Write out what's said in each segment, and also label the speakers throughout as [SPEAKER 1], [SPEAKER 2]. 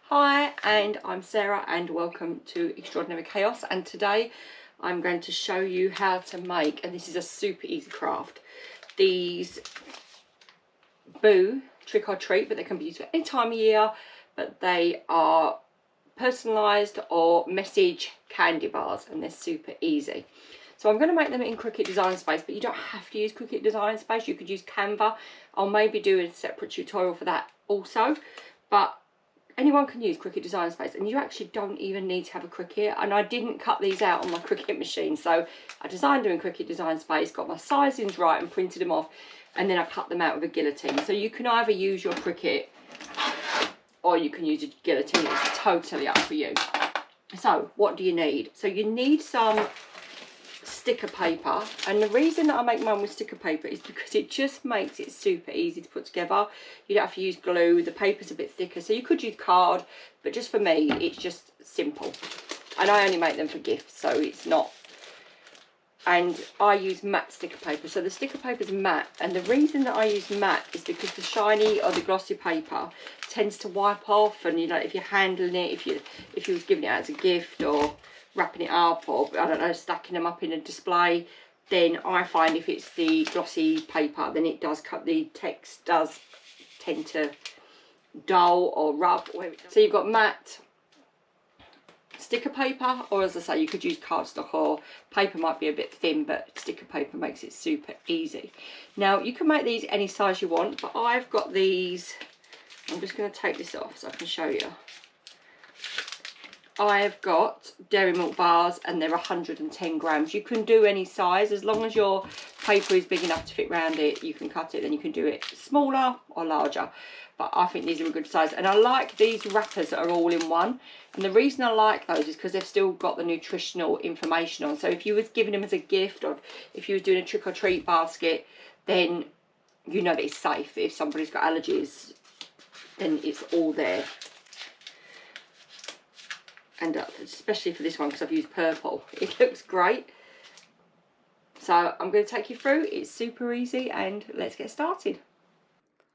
[SPEAKER 1] Hi, and I'm Sarah and welcome to Extraordinary Chaos, and today I'm going to show you how to make, and this is a super easy craft, these Boo trick or treat, but they can be used for any time of year, but they are personalised or message candy bars and they're super easy. So I'm going to make them in Cricut Design Space, but you don't have to use Cricut Design Space, you could use Canva. I'll maybe do a separate tutorial for that also, but anyone can use Cricut Design Space, and you actually don't even need to have a Cricut. And I didn't cut these out on my Cricut machine, so I designed them in Cricut Design Space, got my sizings right and printed them off, and then I cut them out with a guillotine. So you can either use your Cricut or you can use a guillotine, it's totally up for you. So what do you need? So you need some sticker paper, and the reason that I make mine with sticker paper is because it just makes it super easy to put together. You don't have to use glue, the paper's a bit thicker, so you could use card, but just for me it's just simple, and I only make them for gifts, so it's not. And I use matte sticker paper, so the sticker paper is matte, and the reason that I use matte is because the shiny or the glossy paper tends to wipe off, and you know, if you're handling it, if you was giving it out as a gift or wrapping it up, or I don't know, stacking them up in a display, then I find if it's the glossy paper, then it does cut, the text does tend to dull or rub. So you've got matte sticker paper, or as I say, you could use cardstock, or paper might be a bit thin, but sticker paper makes it super easy. Now you can make these any size you want, but I've got these, I'm just going to take this off so I can show you. I've got dairy milk bars, and they're 110 grams. You can do any size as long as your paper is big enough to fit around it. You can cut it, then you can do it smaller or larger, but I think these are a good size. And I like these wrappers that are all in one, and the reason I like those is because they've still got the nutritional information on. So if you was giving them as a gift, or if you was doing a trick or treat basket, then you know that it's safe. If somebody's got allergies, then it's all there. And especially for this one, because I've used purple, it looks great. So I'm going to take you through. It's super easy, and let's get started.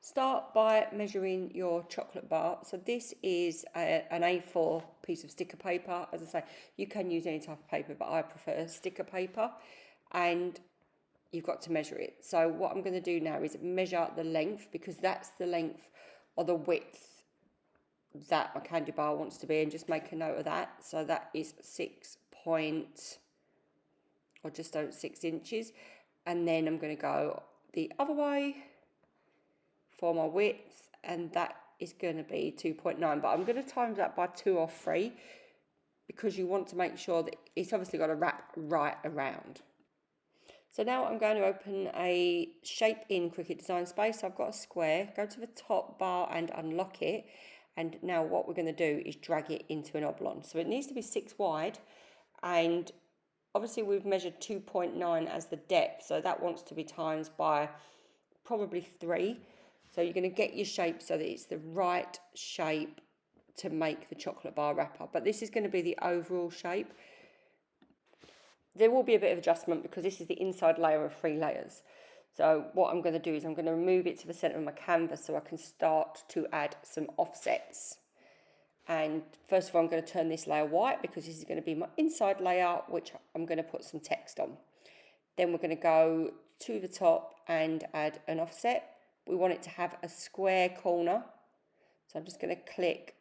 [SPEAKER 1] Start by measuring your chocolate bar. So this is an A4 piece of sticker paper. As I say, you can use any type of paper, but I prefer sticker paper, and you've got to measure it. So what I'm going to do now is measure the length, because that's the length or the width that my candy bar wants to be, and just make a note of that. So that is 6 point, or just over 6 inches, and then I'm going to go the other way for my width, and that is going to be 2.9, but I'm going to times that by 2 or 3, because you want to make sure that it's obviously got to wrap right around. So now I'm going to open a shape in Cricut Design Space. I've got a square, go to the top bar and unlock it. And now what we're going to do is drag it into an oblong. So it needs to be 6 wide, and obviously we've measured 2.9 as the depth, so that wants to be times by probably 3. So you're going to get your shape so that it's the right shape to make the chocolate bar wrapper. But this is going to be the overall shape. There will be a bit of adjustment because this is the inside layer of 3 layers. So what I'm going to do is I'm going to move it to the centre of my canvas so I can start to add some offsets. And first of all, I'm going to turn this layer white, because this is going to be my inside layer, which I'm going to put some text on. Then we're going to go to the top and add an offset. We want it to have a square corner. So I'm just going to click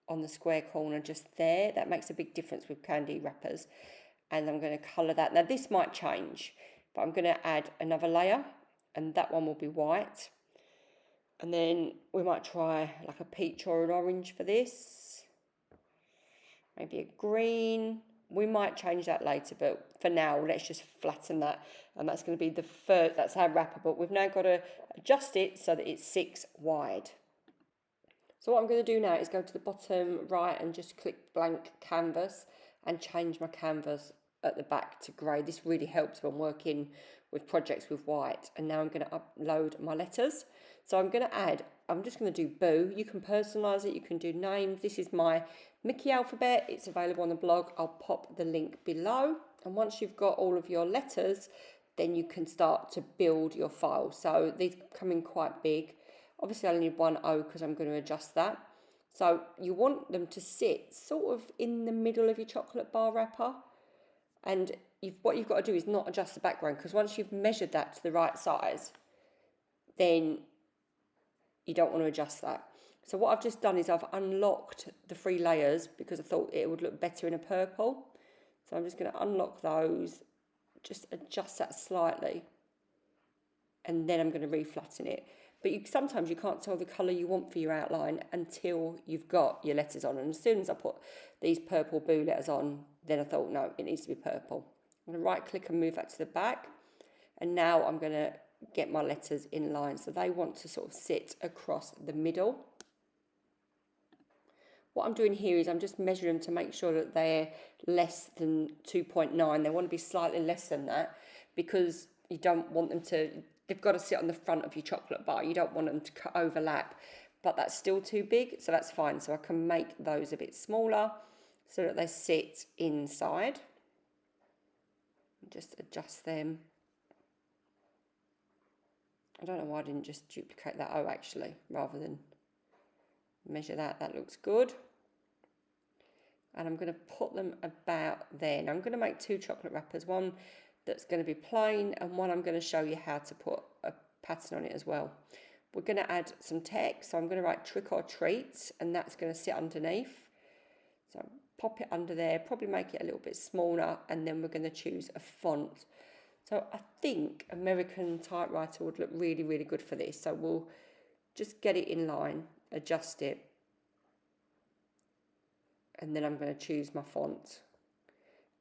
[SPEAKER 1] on the square corner just there. That makes a big difference with candy wrappers. And I'm going to colour that. Now this might change, but I'm going to add another layer, and that one will be white. And then we might try like a peach or an orange for this. Maybe a green. We might change that later, but for now, let's just flatten that. And that's going to be the first, that's our wrapper, but we've now got to adjust it so that it's 6 wide. So what I'm going to do now is go to the bottom right and just click blank canvas and change my canvas at the back to grey. This really helps when working with projects with white. And now I'm going to upload my letters. So I'm going to add, I'm just going to do Boo. You can personalise it, you can do names. This is my Mickey alphabet. It's available on the blog. I'll pop the link below. And once you've got all of your letters, then you can start to build your file. So these come in quite big. Obviously I only need one O because I'm going to adjust that. So you want them to sit sort of in the middle of your chocolate bar wrapper. And what you've got to do is not adjust the background, because once you've measured that to the right size, then you don't want to adjust that. So what I've just done is I've unlocked the 3 layers because I thought it would look better in a purple. So I'm just going to unlock those, just adjust that slightly, and then I'm going to reflatten it. But sometimes you can't tell the colour you want for your outline until you've got your letters on. And as soon as I put these purple boo letters on, then I thought, no, it needs to be purple. I'm going to right click and move that to the back. And now I'm going to get my letters in line. So they want to sort of sit across the middle. What I'm doing here is I'm just measuring them to make sure that they're less than 2.9. They want to be slightly less than that, because you don't want them to, they've got to sit on the front of your chocolate bar. You don't want them to overlap, but that's still too big, so that's fine. So I can make those a bit smaller so that they sit inside. Just adjust them. I don't know why I didn't just duplicate that O actually, rather than measure that. That looks good. And I'm going to put them about there. Now I'm going to make 2 chocolate wrappers, one that's going to be plain and one I'm going to show you how to put a pattern on it as well. We're going to add some text, so I'm going to write trick or treat, and that's going to sit underneath. So pop it under there, probably make it a little bit smaller, and then we're going to choose a font. So I think American typewriter would look really, really good for this. So we'll just get it in line, adjust it, and then I'm going to choose my font,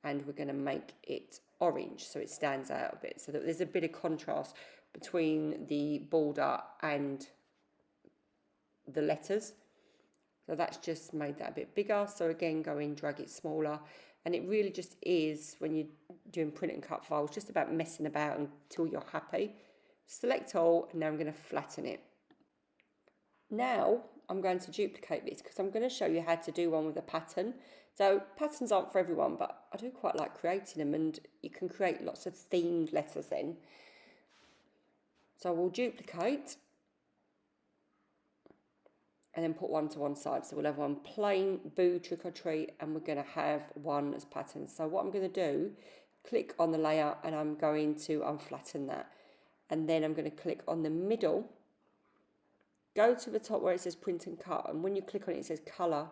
[SPEAKER 1] and we're going to make it orange so it stands out a bit, so that there's a bit of contrast between the border and the letters. So that's just made that a bit bigger. So again, go in, drag it smaller, and it really just is, when you're doing print and cut files, just about messing about until you're happy. Select all, and now I'm going to flatten it. Now I'm going to duplicate this because I'm going to show you how to do one with a pattern. So patterns aren't for everyone, but I do quite like creating them, and you can create lots of themed letters then. So we'll duplicate and then put one to one side. So we'll have one plain boo trick or treat, and we're going to have one as pattern. So what I'm going to do, click on the layer, and I'm going to unflatten that. And then I'm going to click on the middle, go to the top where it says print and cut, and when you click on it, it says colour,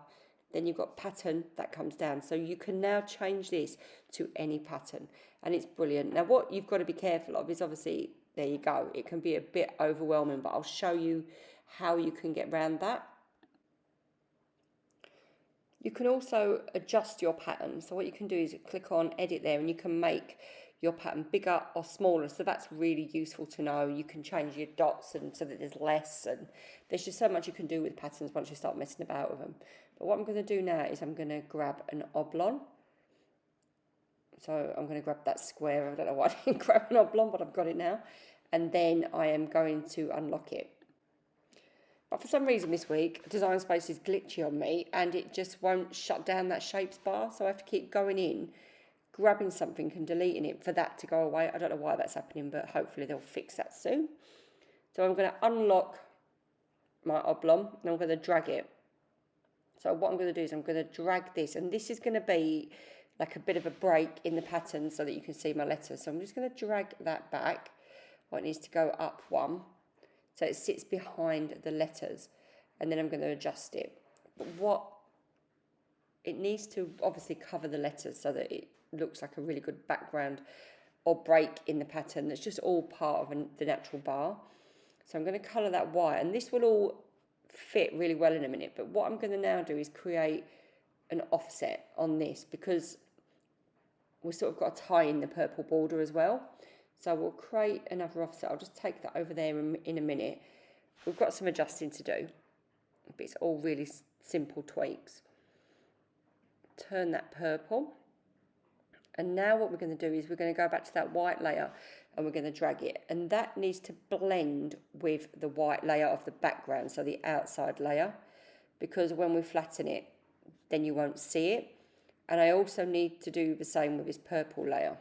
[SPEAKER 1] then you've got pattern, that comes down. So you can now change this to any pattern, and it's brilliant. Now what you've got to be careful of is, obviously, there you go, it can be a bit overwhelming, but I'll show you how you can get around that. You can also adjust your pattern. So what you can do is click on edit there, and you can make your pattern bigger or smaller. So that's really useful to know. You can change your dots and so that there's less, and there's just so much you can do with patterns once you start messing about with them. But what I'm going to do now is I'm going to grab an oblong. So I'm going to grab that square. I don't know why I didn't grab an oblong, but I've got it now. And then I am going to unlock it. But for some reason this week, Design Space is glitchy on me, and it just won't shut down that shapes bar. So I have to keep going in, grabbing something and deleting it for that to go away. I don't know why that's happening, but hopefully they'll fix that soon. So I'm going to unlock my oblong, and I'm going to drag it. So what I'm going to do is I'm going to drag this, and this is going to be like a bit of a break in the pattern so that you can see my letters. So I'm just going to drag that back. Well, it needs to go up one, so it sits behind the letters, and then I'm going to adjust it. But it needs to obviously cover the letters so that it looks like a really good background or break in the pattern that's just all part of the natural bar. So I'm going to colour that white, and this will all fit really well in a minute. But what I'm going to now do is create an offset on this, because we've sort of got to tie in the purple border as well. So we'll create another offset. I'll just take that over there in a minute. We've got some adjusting to do, but it's all really simple tweaks. Turn that purple. And now what we're going to do is we're going to go back to that white layer, and we're going to drag it. And that needs to blend with the white layer of the background, so the outside layer, because when we flatten it, then you won't see it. And I also need to do the same with this purple layer.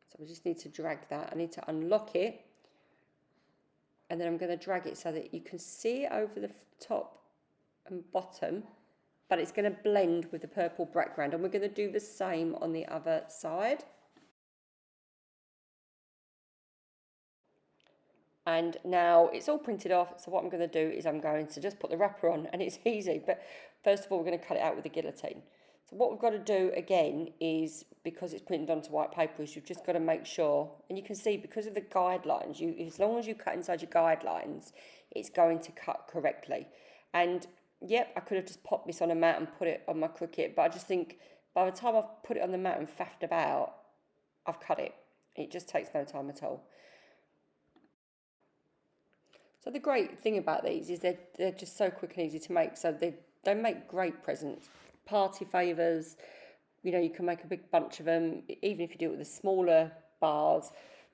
[SPEAKER 1] So we just need to drag that. I need to unlock it, and then I'm going to drag it so that you can see it over the top and bottom, but it's going to blend with the purple background, and we're going to do the same on the other side. And now it's all printed off, so what I'm going to do is I'm going to just put the wrapper on, and it's easy, but first of all we're going to cut it out with the guillotine. So what we've got to do again is, because it's printed onto white paper, is you've just got to make sure, and you can see because of the guidelines, as long as you cut inside your guidelines, it's going to cut correctly. And yep, I could have just popped this on a mat and put it on my Cricut, but I just think by the time I've put it on the mat and faffed about, I've cut it. It just takes no time at all. So the great thing about these is they're just so quick and easy to make. So they make great presents, party favours. You know, you can make a big bunch of them, even if you do it with the smaller bars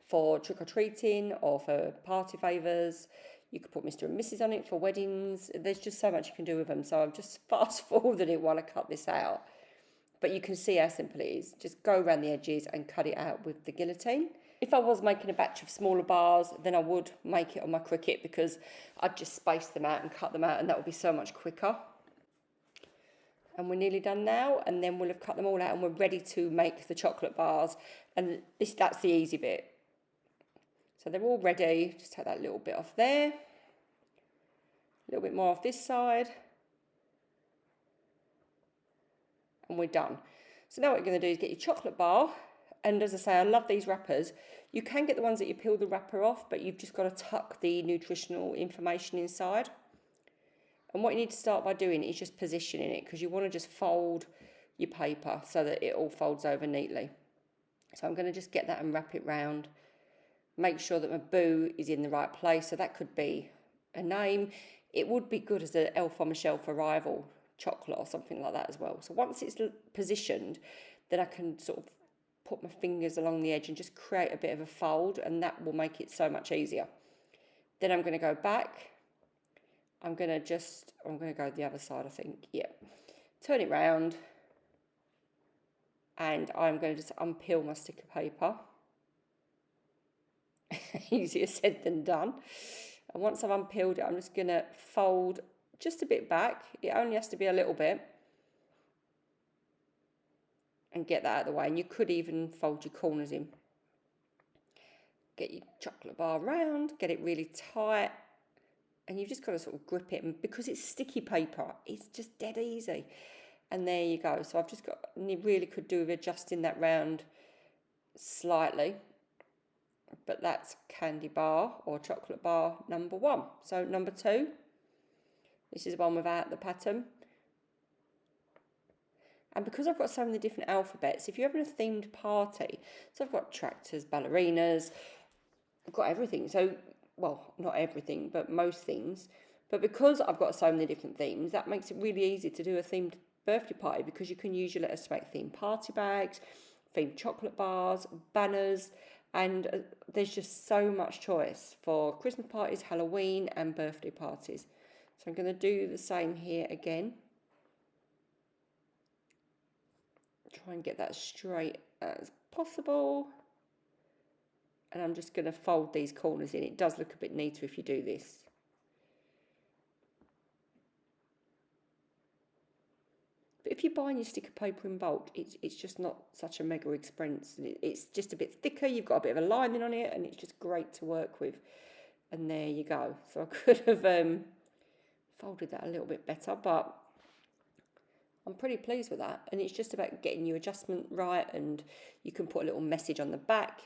[SPEAKER 1] for trick-or-treating or for party favours. You could put Mr. and Mrs. on it for weddings. There's just so much you can do with them. So I've just fast-forwarded it while I cut this out. But you can see how simple it is. Just go around the edges and cut it out with the guillotine. If I was making a batch of smaller bars, then I would make it on my Cricut, because I'd just space them out and cut them out, and that would be so much quicker. And we're nearly done now, and then we'll have cut them all out and we're ready to make the chocolate bars. And that's the easy bit. So they're all ready. Just take that little bit off there. A little bit more off this side. And we're done. So now what you're going to do is get your chocolate bar. And as I say, I love these wrappers. You can get the ones that you peel the wrapper off, but you've just got to tuck the nutritional information inside. And what you need to start by doing is just positioning it, because you want to just fold your paper so that it all folds over neatly. So I'm going to just get that and wrap it round. Make sure that my boo is in the right place. So that could be a name. It would be good as an Elf on a Shelf arrival chocolate or something like that as well. So once it's positioned, then I can sort of put my fingers along the edge and just create a bit of a fold, and that will make it so much easier. Then I'm going to go back. I'm going to go the other side, I think. Yeah. Turn it round. And I'm going to just unpeel my sticker paper. Easier said than done. And once I've unpeeled it, I'm just going to fold just a bit back. It only has to be a little bit. And get that out of the way. And you could even fold your corners in. Get your chocolate bar round, get it really tight, and you've just got to sort of grip it. And because it's sticky paper, it's just dead easy. And there you go. So I've just got, and you really could do with adjusting that round slightly. But that's candy bar or chocolate bar number 1. So number 2, this is the one without the pattern. And because I've got so many different alphabets, if you're having a themed party, so I've got tractors, ballerinas, I've got everything. So, well, not everything, but most things. But because I've got so many different themes, that makes it really easy to do a themed birthday party, because you can use your letters to make themed party bags, themed chocolate bars, banners, and there's just so much choice for Christmas parties, Halloween, and birthday parties. So I'm going to do the same here again. Try and get that straight as possible. And I'm just going to fold these corners in. It does look a bit neater if you do this. But if you're buying your sticker paper in bulk, it's just not such a mega expense. It's just a bit thicker. You've got a bit of a lining on it, and it's just great to work with. And there you go. So I could have folded that a little bit better, but I'm pretty pleased with that. And it's just about getting your adjustment right, and you can put a little message on the back.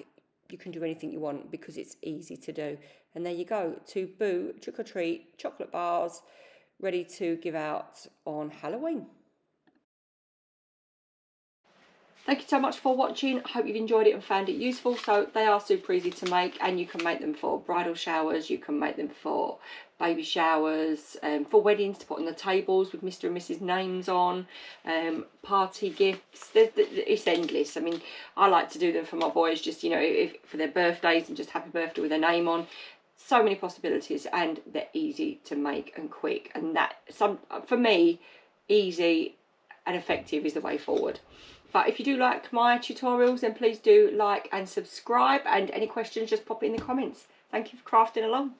[SPEAKER 1] You can do anything you want because it's easy to do. And there you go, 2 Boo Trick or Treat chocolate bars ready to give out on Halloween. Thank you so much for watching. I hope you've enjoyed it and found it useful. So they are super easy to make, and you can make them for bridal showers, you can make them for baby showers, for weddings to put on the tables with Mr. and Mrs. names on, party gifts. It's endless. I mean, I like to do them for my boys, just, you know, for their birthdays, and just happy birthday with their name on. So many possibilities, and they're easy to make and quick. And for me, easy and effective is the way forward. But if you do like my tutorials, then please do like and subscribe. And any questions, just pop it in the comments. Thank you for crafting along.